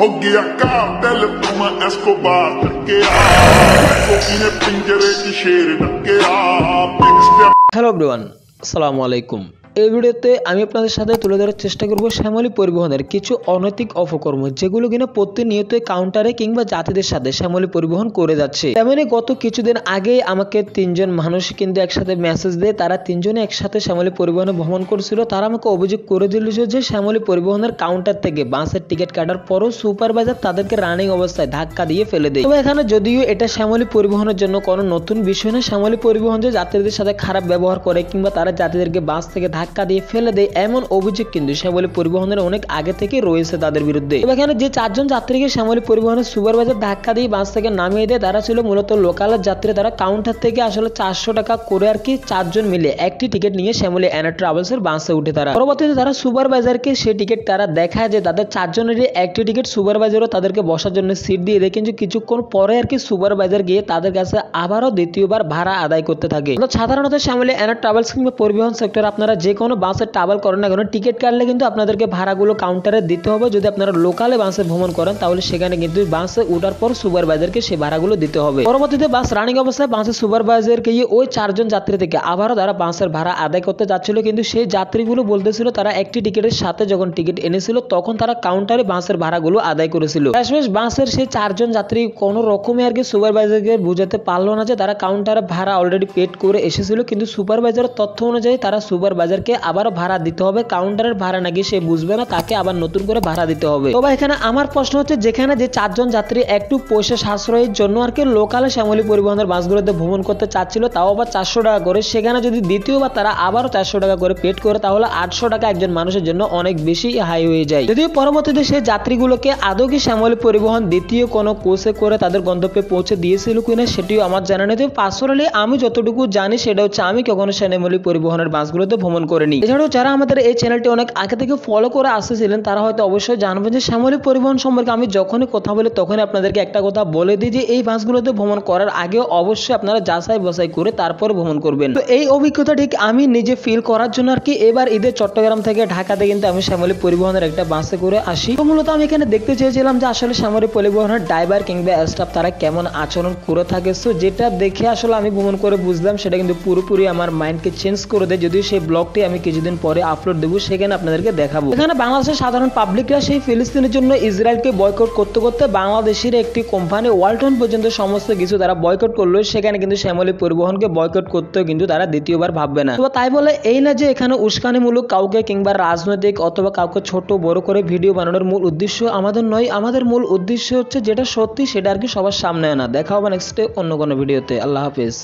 हो गया कातिल तुम एस्कोबार टकया कोई ने पिंजरे की शेर टकया। हेलो एवरीवन, আসসালামু আলাইকুম। এই ভিডিওতে আমি আপনাদের সাথে তুলে ধরার চেষ্টা করব শ্যামলী পরিবহনের কিছু অনৈতিক অপকর্ম, যেগুলো কিনা প্রতিনিয়ত কাউন্টারে কিংবা যাত্রীদের সাথে শ্যামলী পরিবহন করে যাচ্ছে। তেমনি গত কিছুদিন আগে আমাকে তিনজন মানুষ কিন্তু একসাথে মেসেজ দেয়, তারা তিনজনে একসাথে শ্যামলী পরিবহনে ভ্রমণ করছিল। তারা আমাকে অভিযোগ করে দিল যে শ্যামলী পরিবহনের কাউন্টার থেকে বাসের টিকিট কাটার পরও সুপারভাইজার তাদেরকে রানিং অবস্থায় ধাক্কা দিয়ে ফেলে দেয়। তবে এখানে যদিও এটা শ্যামলী পরিবহনের জন্য কোনো নতুন বিষয় না, শ্যামলী পরিবহন যে যাত্রীদের সাথে খারাপ ব্যবহার করে কিংবা তারা যাত্রীদেরকে বাস থেকে ধাক্কা দিয়ে ফেলে দেয়, এমন অভিযোগ কিন্তু শ্যামলী পরিবহনের অনেক আগে থেকে রয়েছে তাদের বিরুদ্ধে। এখানে যে চারজন যাত্রীকে শ্যামলী পরিবহনের সুপারভাইজার ধাক্কা দিয়ে বাস থেকে নামিয়ে দেয়, তারা ছিল মূলত লোকালের যাত্রী। তারা কাউন্টার থেকে আসলে 400 টাকা করে আর কি চারজন মিলে একটি টিকিট নিয়ে শ্যামলী এনা ট্রাভেলসের বাসে উঠে। তারা পরবর্তীতে তারা সুপারভাইজারকে সেই টিকিট তারা দেখায় যে তাদের চারজনেরই একটি টিকিট, সুপারভাইজারও তাদেরকে বসার জন্য সিট দিয়ে দেয়। কিন্তু কিছুক্ষণ পরে আর কি সুপারভাইজার গিয়ে তাদের কাছে আবারও দ্বিতীয়বার ভাড়া আদায় করতে থাকে। সাধারণত শ্যামলী এনা ট্রাভেলস কিংবা পরিবহন সেক্টর আপনারা যে কোনো বাসে ট্রাভেল করেন না কেন, টিকিট কাটলে কিন্তু আপনাদেরকে ভাড়াগুলো কাউন্টারে দিতে হবে। যদি আপনারা লোকালে বাসে ভ্রমণ করেন তাহলে সেখানে কিন্তু বাসে উঠার পর সুপারভাইজারকে সেই ভাড়াগুলো দিতে হবে। পরবর্তীতে বাস রানিং অবস্থায় বাসের সুপারভাইজারকে গিয়ে ওই চারজন যাত্রী থেকে আবারও তারা বাসের ভাড়া আদায় করতে যাচ্ছিল। কিন্তু সেই যাত্রীগুলো বলতেছিল তারা একটি টিকিটের সাথে যখন টিকিট এনেছিল তখন তারা কাউন্টারে বাসের ভাড়াগুলো আদায় করেছিল। শেষমেশ বাসের সেই চারজন যাত্রী কোনো রকমে আর কি সুপারভাইজারকে বুঝাতে পারলো না যে তারা কাউন্টারে ভাড়া অলরেডি পেড করে এসেছিল। কিন্তু সুপারভাইজারের তথ্য অনুযায়ী তারা সুপারভাইজারকে আবারও ভাড়া দিতে হবে, কাউন্টারের ভাড়া নাকি সে বুঝবে না, তাকে আবার নতুন করে ভাড়া দিতে হবে। তবে এখানে আমার প্রশ্ন হচ্ছে, যেখানে যে চারজন যাত্রী একটু পয়সা সাশ্রয়ের জন্য আর কি লোকালে শ্যামলী পরিবহনের বাসগুলোতে ভ্রমণ করতে চাচ্ছিল, তাও আবার 400 টাকা করে, সেখানে যদি দ্বিতীয়বার তারা আবারও 400 টাকা করে পেড করে তাহলে 800 টাকা একজন মানুষের জন্য অনেক বেশি হাই হয়ে যায়। যদিও পরবর্তীতে সেই যাত্রীগুলোকে আদৌ কি শ্যামলী পরিবহন দ্বিতীয় কোনো কোচে করে তাদের গন্তব্যে পৌঁছে দিয়েছিল কিনা সেটিও আমার জানা নেই। তবে পার্সোনালি আমি যতটুকু জানি সেটা হচ্ছে আমি কখনো শ্যামলী পরিবহনের বাসগুলোতে ভ্রমণ করিনি। এছাড়াও যারা আমাদের এই চ্যানেলটি অনেক আগে থেকে ফলো করে আসতেছিলেন তারা হয়তো অবশ্যই জানবেন যে শ্যামলী পরিবহন সম্পর্কে আমি যখনই কথা বলি তখনই আপনাদেরকে একটা কথা বলে দিই যে এই বাসগুলোতে ভ্রমণ করার আগে অবশ্যই আপনারা যাচাই বাছাই করে তারপরে ভ্রমণ করবেন। তো এই অভিজ্ঞতা ঠিক আমি নিজে ফিল করার জন্য আর কি এবার ঈদের চট্টগ্রাম থেকে ঢাকাতে কিন্তু আমি শ্যামলী পরিবহনের একটা বাসে করে আসি। তো মূলত আমি এখানে দেখতে চেয়েছিলাম যে আসলে শ্যামলী পরিবহনের ড্রাইভার কিংবা স্টাফ তারা কেমন আচরণ করে থাকে। সো যেটা দেখে আসলে আমি ভ্রমণ করে বুঝলাম সেটা কিন্তু পুরোপুরি আমার মাইন্ডকে চেঞ্জ করে দেয়। যদিও সেই ব্লগটি আমি কিছুদিন পরে আপলোড দেবো, সেখানে আপনাদেরকে দেখাবো। এখানে বাংলাদেশের সাধারণ পাবলিকরা সেই ফিলিস্তিনের জন্য ইসরায়েলকে বয়কট করতে করতে বাংলাদেশের একটি কোম্পানি ওয়ালটন পর্যন্ত সমস্ত কিছু তারা বয়কট করলো, সেখানে কিন্তু শ্যামলী পরিবহনকে বয়কট করতেও কিন্তু তারা দ্বিতীয়বার ভাববে না। তো তাই বলে এই না যে এখানে উস্কানিমূলক কাউকে কিংবা রাজনৈতিক অথবা কাউকে ছোট বড় করে ভিডিও বানানোর মূল উদ্দেশ্য আমাদের নয়। আমাদের মূল উদ্দেশ্য হচ্ছে যেটা সত্যি সেটা আর কি সবার সামনে আনা। দেখা হবে নেক্সট অন্য কোনো ভিডিওতে। আল্লাহ হাফেজ।